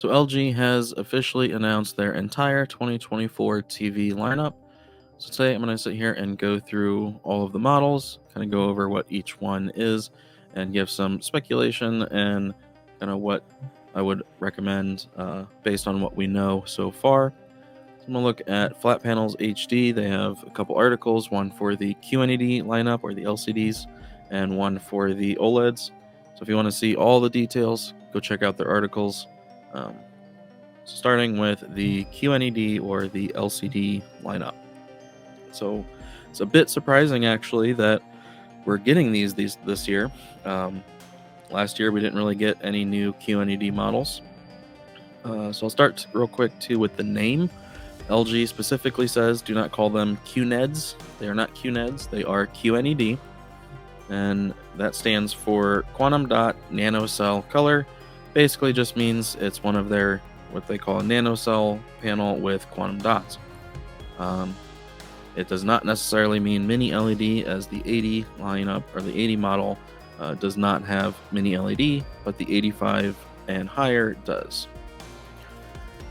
So LG has officially announced their entire 2024 TV lineup. So today I'm going to sit here and go through all of the models, kind of go over what each one is, and give some speculation and kind of what I would recommend based on what we know so far. So I'm going to look at flat panels HD. They have a couple articles, one for the QNED lineup or the LCDs, and one for the OLEDs. So if you want to see all the details, go check out their articles. Um, Starting with the QNED or the LCD lineup. So it's a bit surprising actually that we're getting these this year. Last year we didn't really get any new QNED models. So I'll start real quick too with the name. LG specifically says do not call them QNEDs. They are not QNEDs, they are QNED. And that stands for quantum dot nanocell color. Basically just means it's one of their what they call a nanocell panel with quantum dots. It does not necessarily mean mini LED, as the 80 lineup or the 80 model does not have mini LED, but the 85 and higher does.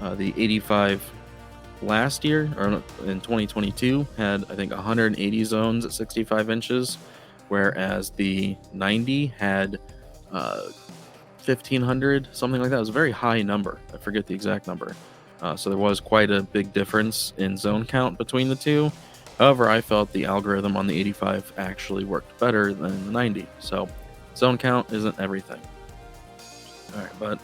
The 85 last year, or in 2022, had I think 180 zones at 65 inches, whereas the 90 had 1,500, something like that. It was a very high number. I forget the exact number. So there was quite a big difference in zone count between the two. However, I felt the algorithm on the 85 actually worked better than the 90. So zone count isn't everything. All right, but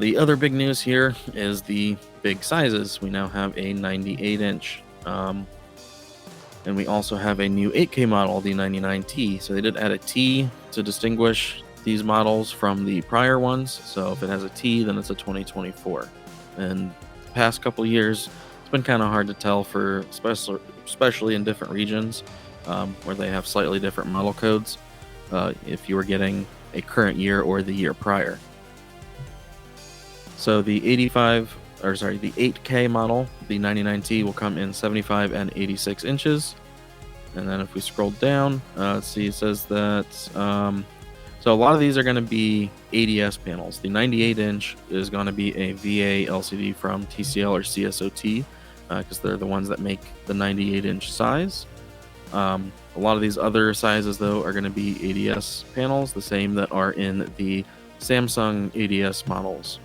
the other big news here is the big sizes. We now have a 98-inch. And we also have a new 8K model, the 99T. So they did add a T to distinguish these models from the prior ones. So if it has a T, then it's a 2024. And the past couple years, it's been kind of hard to tell for especially in different regions where they have slightly different model codes if you were getting a current year or the year prior. So the 8K model, the 99T, will come in 75 and 86 inches. And then if we scroll down, let's see, it says that so a lot of these are going to be ADS panels. The 98-inch is going to be a VA LCD from TCL or CSOT because they're the ones that make the 98-inch size. A lot of these other sizes, though, are going to be ADS panels, the same that are in the Samsung ADS models.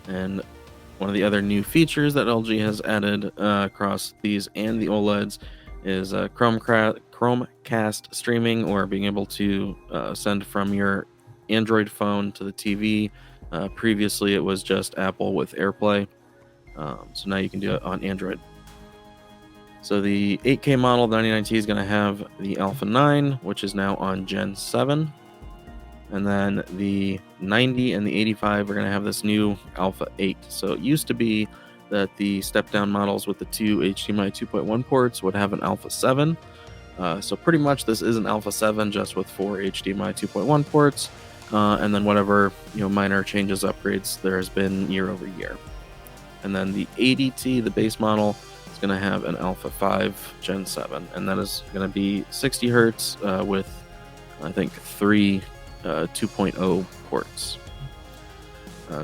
And one of the other new features that LG has added across these and the OLEDs is Chromecast streaming, or being able to send from your Android phone to the TV. Previously, it was just Apple with AirPlay, so now you can do it on Android. So the 8K model 99T is going to have the Alpha 9, which is now on Gen 7. And then the 90 and the 85 are going to have this new Alpha 8. So it used to be that the step-down models with the two HDMI 2.1 ports would have an Alpha 7. So pretty much this is an Alpha 7 just with 4 HDMI 2.1 ports. And then whatever minor changes, upgrades there has been year over year. And then the 80T, the base model, is going to have an Alpha 5 Gen 7. And that is going to be 60 hertz with, I think, 3 2.0 ports.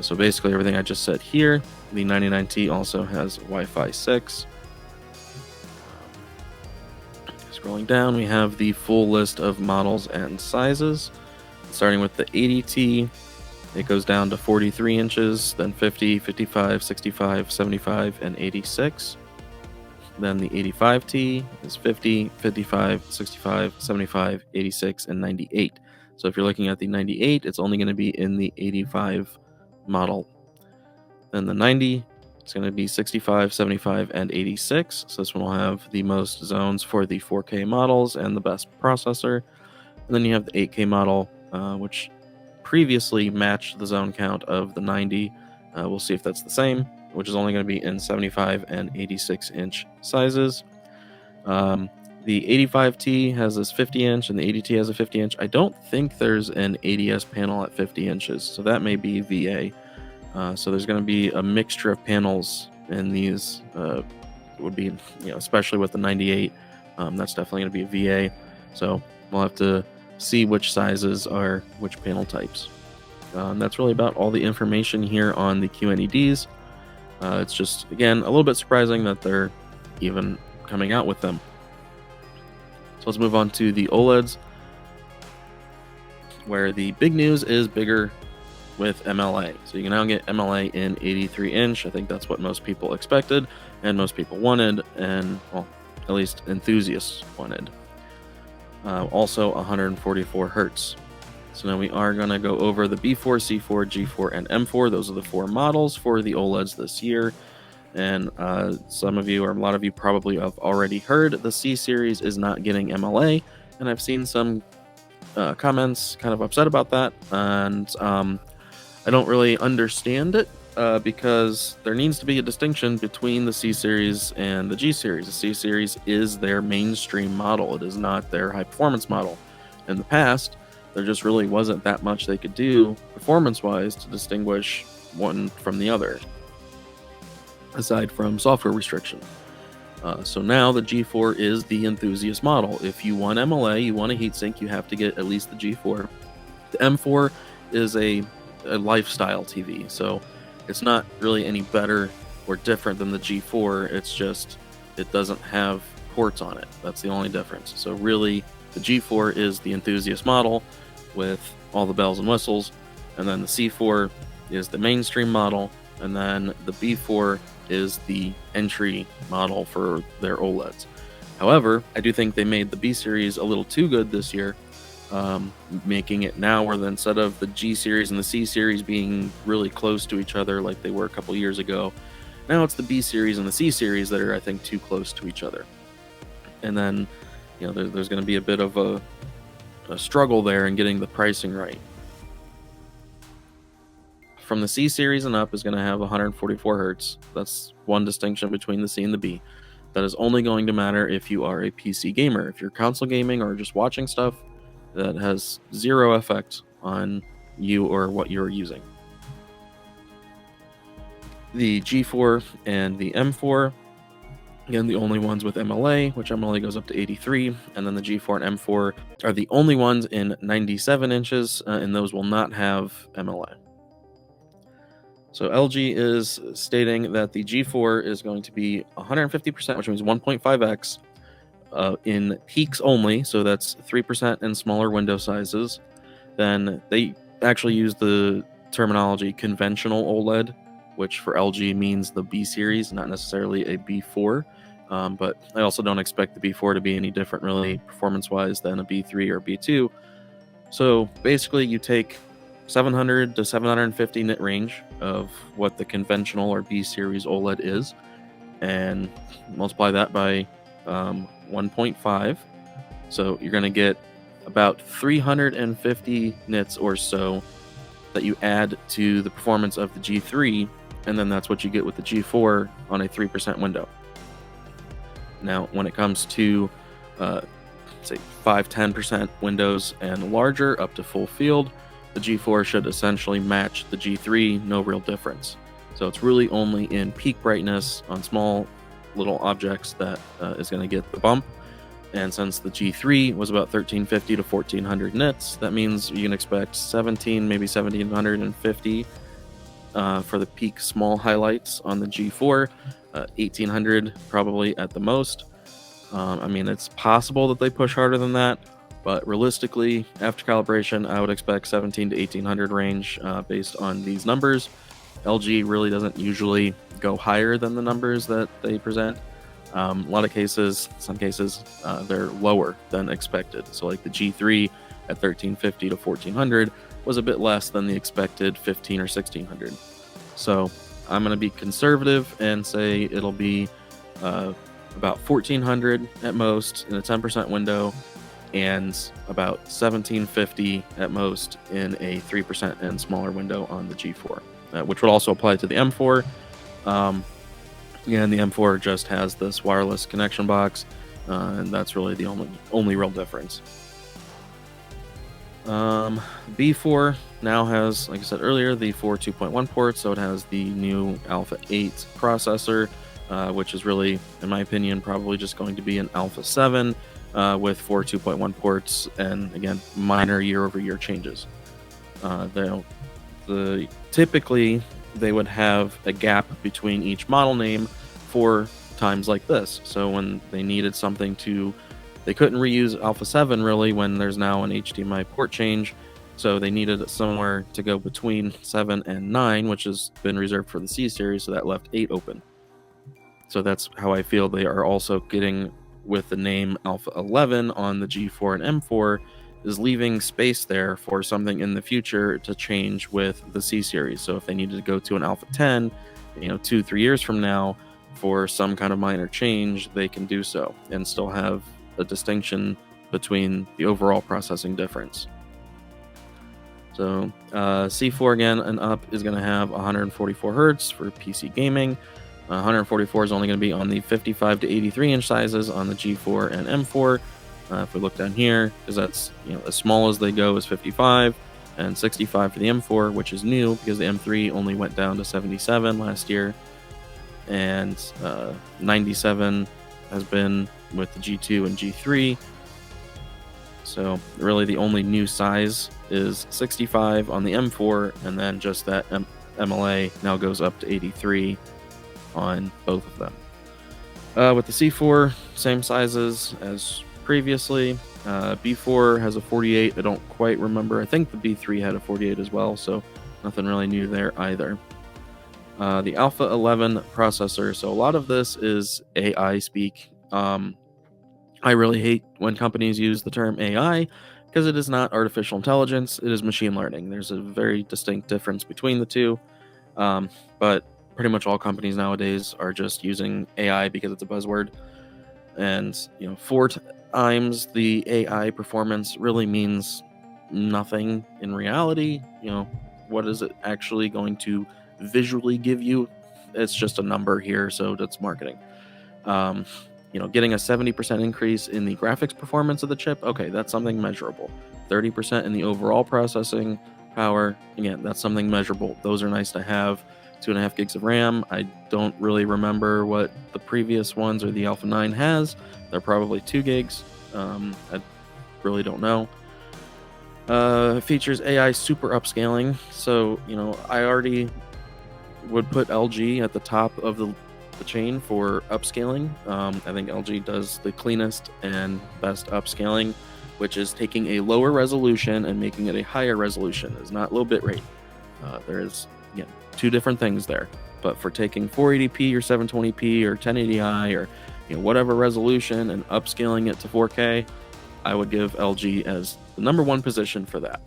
So basically everything I just said here. The 99T also has Wi-Fi 6. Scrolling down, we have the full list of models and sizes. Starting with the 80T, it goes down to 43 inches, then 50, 55, 65, 75, and 86. Then the 85T is 50, 55, 65, 75, 86, and 98. So if you're looking at the 98, it's only going to be in the 85 model. Then the 90, it's going to be 65, 75, and 86. So this one will have the most zones for the 4K models and the best processor. And then you have the 8K model, which previously matched the zone count of the 90. We'll see if that's the same, which is only going to be in 75 and 86 inch sizes. The 85T has this 50-inch and the 80T has a 50-inch. I don't think there's an ADS panel at 50 inches, so that may be VA. So there's going to be a mixture of panels in these. Would be, especially with the 98, that's definitely going to be a VA. So we'll have to see which sizes are which panel types. That's really about all the information here on the QNEDs. It's just, again, a little bit surprising that they're even coming out with them. So let's move on to the OLEDs, where the big news is bigger with MLA. So you can now get MLA in 83-inch. I think that's what most people expected and most people wanted, and, well, at least enthusiasts wanted. Also 144 hertz. So now we are going to go over the B4, C4, G4, and M4. Those are the 4 models for the OLEDs this year. And some of you, or a lot of you, probably have already heard the C series is not getting MLA. And I've seen some comments kind of upset about that. And I don't really understand it because there needs to be a distinction between the C series and the G series. The C series is their mainstream model. It is not their high performance model. In the past, there just really wasn't that much they could do performance-wise to distinguish one from the other, aside from software restriction. So now the G4 is the enthusiast model. If you want MLA, you want a heatsink, you have to get at least the G4. The M4 is a lifestyle TV, so it's not really any better or different than the G4. It's just it doesn't have ports on it. That's the only difference. So really, the G4 is the enthusiast model with all the bells and whistles, and then the C4 is the mainstream model, and then the B4 is the entry model for their OLEDs. However, I do think they made the B series a little too good this year, making it now where instead of the G series and the C series being really close to each other like they were a couple years ago, now it's the B series and the C series that are, I think, too close to each other. And then, you know, there's going to be a bit of a struggle there in getting the pricing right. From the C series and up is going to have 144 hertz. That's one distinction between the C and the B. That is only going to matter if you are a PC gamer. If you're console gaming or just watching stuff, that has zero effect on you or what you're using. The G4 and the M4, again, the only ones with MLA, which MLA goes up to 83, and then the G4 and M4 are the only ones in 97 inches, and those will not have MLA. So LG is stating that the G4 is going to be 150%, which means 1.5x, in peaks only, so that's 3% in smaller window sizes. Then they actually use the terminology conventional OLED, which for LG means the B series, not necessarily a B4. But I also don't expect the B4 to be any different, really, performance-wise than a B3 or B2. So basically, you take 700 to 750 nit range of what the conventional or B series OLED is, and multiply that by 1.5. So you're going to get about 350 nits or so that you add to the performance of the G3, and then that's what you get with the G4 on a 3% window. Now, when it comes to, say, 5-10% windows and larger up to full field, the G4 should essentially match the G3, no real difference. So it's really only in peak brightness on small little objects that is going to get the bump. And since the G3 was about 1350 to 1400 nits, that means you can expect 17, maybe 1750 for the peak small highlights on the G4, 1800 probably at the most. I mean, it's possible that they push harder than that, but realistically, after calibration, I would expect 17 to 1800 range based on these numbers. LG really doesn't usually go higher than the numbers that they present. A lot of cases, some cases, they're lower than expected. So like the G3 at 1350 to 1400 was a bit less than the expected 15 or 1600. So I'm going to be conservative and say it'll be about 1400 at most in a 10% window, and about 1750 at most in a 3% and smaller window on the G4, which would also apply to the M4. And the M4 just has this wireless connection box, and that's really the only real difference. B4 now has, like I said earlier, the 4 2.1 ports, so it has the new Alpha 8 processor, which is really, in my opinion, probably just going to be an Alpha 7 with 4 2.1 ports, and again, minor year-over-year changes. Typically they would have a gap between each model name for times like this. So when they needed something they couldn't reuse Alpha 7 really when there's now an HDMI port change. So they needed somewhere to go between 7 and 9, which has been reserved for the C series. So that left 8 open. So that's how I feel they are also getting with the name Alpha 11 on the G4 and M4, is leaving space there for something in the future to change with the C series. So if they needed to go to an Alpha 10, 2-3 years from now for some kind of minor change, they can do so and still have a distinction between the overall processing difference. So C4 again and up is going to have 144 hertz for PC gaming. 144 is only going to be on the 55 to 83 inch sizes on the G4 and M4. If we look down here, because that's as small as they go is 55, and 65 for the M4, which is new because the M3 only went down to 77 last year, and 97 has been with the G2 and G3. So really the only new size is 65 on the M4, and then just that MLA now goes up to 83 on both of them. With the C4, same sizes as previously. B4 has a 48. I don't quite remember. I think the B3 had a 48 as well, so nothing really new there either. The Alpha 11 processor. So a lot of this is AI speak. I really hate when companies use the term AI because it is not artificial intelligence. It is machine learning. There's a very distinct difference between the two. But pretty much all companies nowadays are just using AI because it's a buzzword. And 4 times the AI performance really means nothing in reality. What is it actually going to visually give you? It's just a number here, so that's marketing. Getting a 70% increase in the graphics performance of the chip, okay, that's something measurable. 30% in the overall processing power, again, that's something measurable. Those are nice to have. 2.5 gigs of RAM. I don't really remember what the previous ones or the Alpha 9 has. They're probably 2 gigs. I really don't know. Features AI super upscaling. So, I already would put LG at the top of the chain for upscaling. I think LG does the cleanest and best upscaling, which is taking a lower resolution and making it a higher resolution. It's not low bit rate. There's two different things there. But for taking 480p or 720p or 1080i or whatever resolution and upscaling it to 4K, I would give LG as the number one position for that.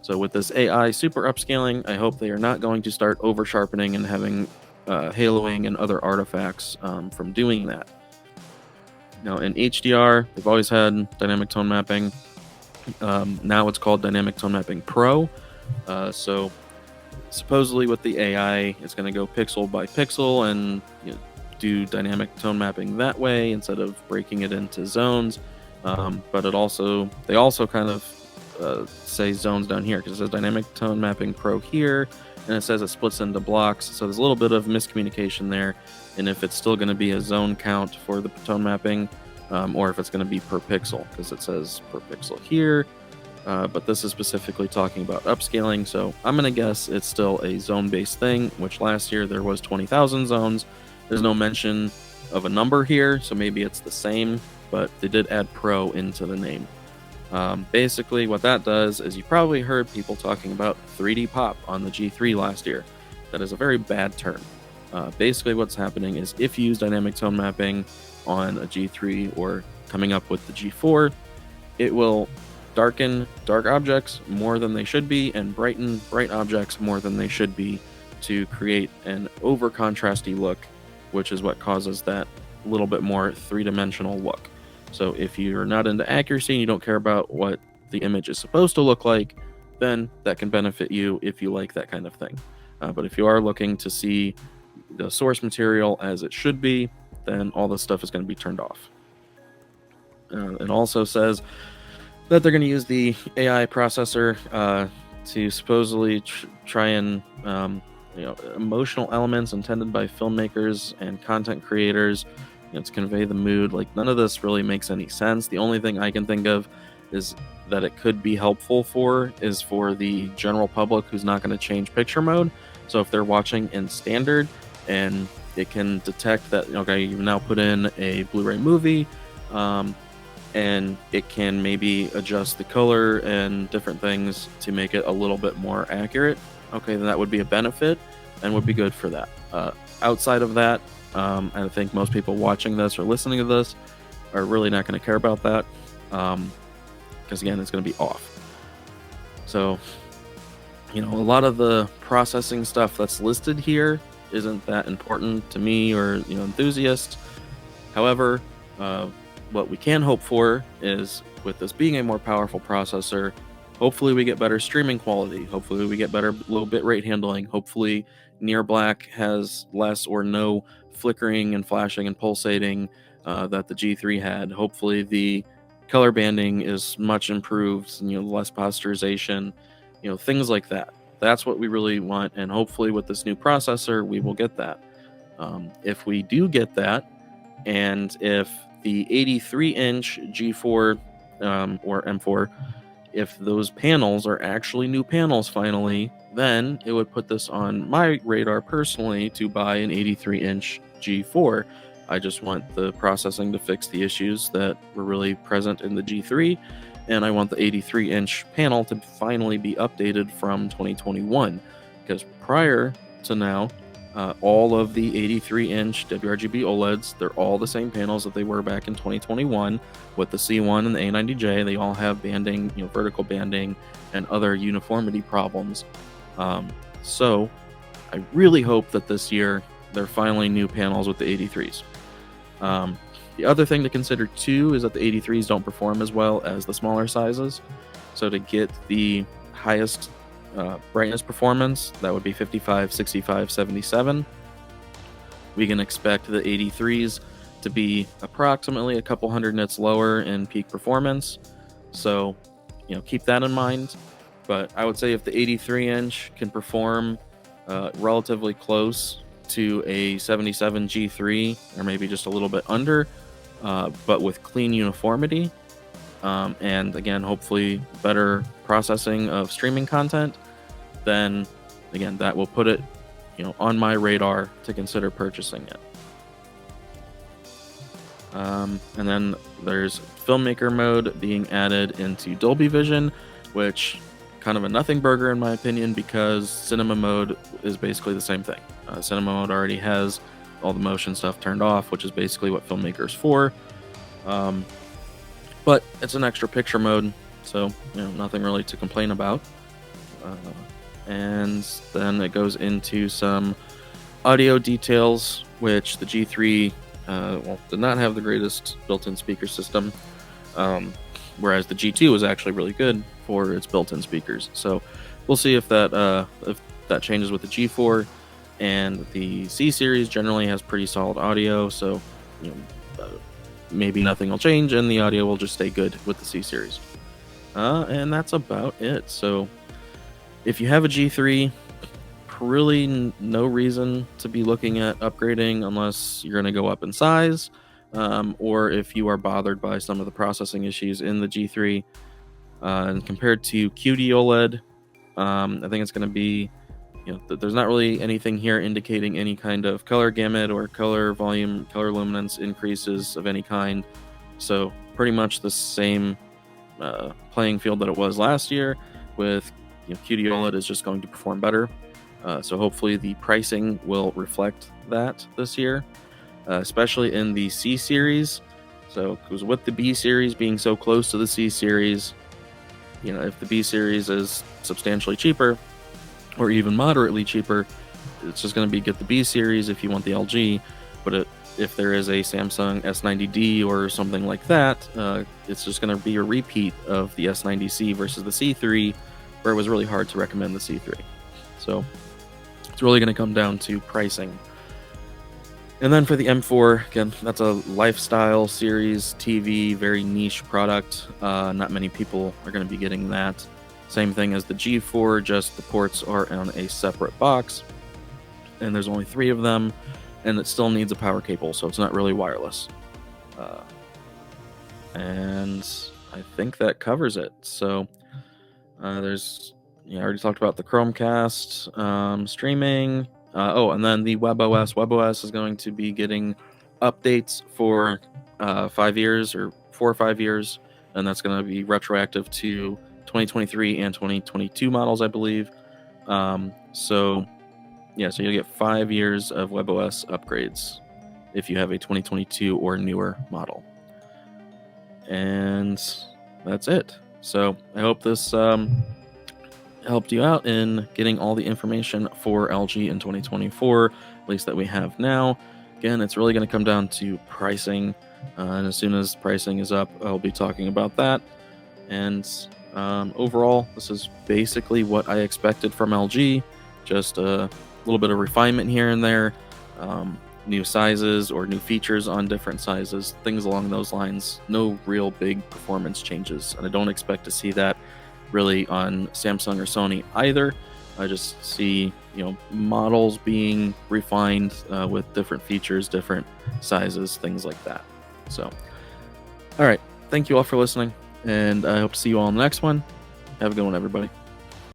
So with this AI super upscaling, I hope they are not going to start over sharpening and having haloing and other artifacts from doing that. Now in HDR, they've always had dynamic tone mapping. Now it's called Dynamic Tone Mapping Pro. So supposedly with the AI, it's going to go pixel by pixel and do dynamic tone mapping that way instead of breaking it into zones. But they also kind of say zones down here because it says Dynamic Tone Mapping Pro here, and it says it splits into blocks. So there's a little bit of miscommunication there, and if it's still going to be a zone count for the tone mapping, or if it's going to be per pixel, because it says per pixel here. But this is specifically talking about upscaling, so I'm going to guess it's still a zone-based thing, which last year there was 20,000 zones. There's no mention of a number here, so maybe it's the same, but they did add Pro into the name. Basically, what that does is you probably heard people talking about 3D pop on the G3 last year. That is a very bad term. Basically, what's happening is if you use dynamic tone mapping on a G3 or coming up with the G4, it will darken dark objects more than they should be and brighten bright objects more than they should be to create an over contrasty look, which is what causes that little bit more three-dimensional look. So if you're not into accuracy and you don't care about what the image is supposed to look like, then that can benefit you if you like that kind of thing. But if you are looking to see the source material as it should be, then all this stuff is going to be turned off. It also says that they're going to use the AI processor to supposedly try and emotional elements intended by filmmakers and content creators, to convey the mood. Like, none of this really makes any sense. The only thing I can think of is that it could be helpful for is for the general public who's not going to change picture mode. So if they're watching in standard and it can detect that, okay, you've now put in a Blu-ray movie, and it can maybe adjust the color and different things to make it a little bit more accurate, okay, then that would be a benefit and would be good for that. Outside of that, I think most people watching this or listening to this are really not going to care about that, because again, it's going to be off. So, a lot of the processing stuff that's listed here isn't that important to me or enthusiasts. However, what we can hope for is, with this being a more powerful processor, hopefully we get better streaming quality. Hopefully we get better low bitrate handling. Hopefully near black has less or no flickering and flashing and pulsating that the G3 had. Hopefully the color banding is much improved, less posterization, things like that. That's what we really want, and hopefully with this new processor we will get that. If we do get that, and if the 83-inch G4 or M4, if those panels are actually new panels finally, then it would put this on my radar personally to buy an 83-inch G4. I just want the processing to fix the issues that were really present in the G3, and I want the 83-inch panel to finally be updated from 2021, because prior to now, all of the 83-inch WRGB OLEDs, they're all the same panels that they were back in 2021 with the C1 and the A90J. They all have banding, vertical banding and other uniformity problems. So I really hope that this year they're finally new panels with the 83s. The other thing to consider too is that the 83s don't perform as well as the smaller sizes. So to get the highest brightness performance, that would be 55, 65, 77. We can expect the 83s to be approximately a couple hundred nits lower in peak performance. So, keep that in mind. But I would say if the 83-inch can perform relatively close to a 77 G3, or maybe just a little bit under, but with clean uniformity, and again, hopefully better processing of streaming content, then again, that will put it, on my radar to consider purchasing it. And then there's filmmaker mode being added into Dolby Vision, which kind of a nothing burger in my opinion, because cinema mode is basically the same thing. Cinema mode already has all the motion stuff turned off, which is basically what filmmaker is for. But it's an extra picture mode, so nothing really to complain about. And then it goes into some audio details, which the G3 did not have the greatest built-in speaker system, whereas the G2 was actually really good for its built-in speakers. So we'll see if that changes with the G4. And the C series generally has pretty solid audio, so maybe nothing will change and the audio will just stay good with the C series. And that's about it. So if you have a G3, really no reason to be looking at upgrading unless you're going to go up in size, or if you are bothered by some of the processing issues in the G3. And compared to QD OLED, I think it's going to be, there's not really anything here indicating any kind of color gamut or color volume, color luminance increases of any kind. So pretty much the same playing field that it was last year, with QD OLED is just going to perform better. So hopefully the pricing will reflect that this year, especially in the C series. So because with the B series being so close to the C series, if the B series is substantially cheaper or even moderately cheaper, it's just going to be get the B series if you want the LG. But if there is a Samsung S90D or something like that, it's just going to be a repeat of the S90C versus the C3, where it was really hard to recommend the C3. So it's really going to come down to pricing. And then for the M4, again, that's a lifestyle series TV, very niche product. Not many people are going to be getting that. Same thing as the G4, just the ports are on a separate box, and there's only 3 of them, and it still needs a power cable, so it's not really wireless. And I think that covers it. So I already talked about the Chromecast, streaming. Oh, and then the WebOS. WebOS is going to be getting updates for 5 years or 4 or 5 years, and that's going to be retroactive to 2023 and 2022 models, I believe. So you'll get 5 years of WebOS upgrades if you have a 2022 or newer model. And that's it. So I hope this helped you out in getting all the information for LG in 2024, at least that we have now. Again, it's really going to come down to pricing, and as soon as pricing is up, I'll be talking about that. And overall, this is basically what I expected from LG, just a little bit of refinement here and there, new sizes or new features on different sizes, things along those lines. No real big performance changes, and I don't expect to see that really on Samsung or Sony either. I just see models being refined with different features, different sizes, things like that. So all right, thank you all for listening, and I hope to see you all in the next one. Have a good one, everybody.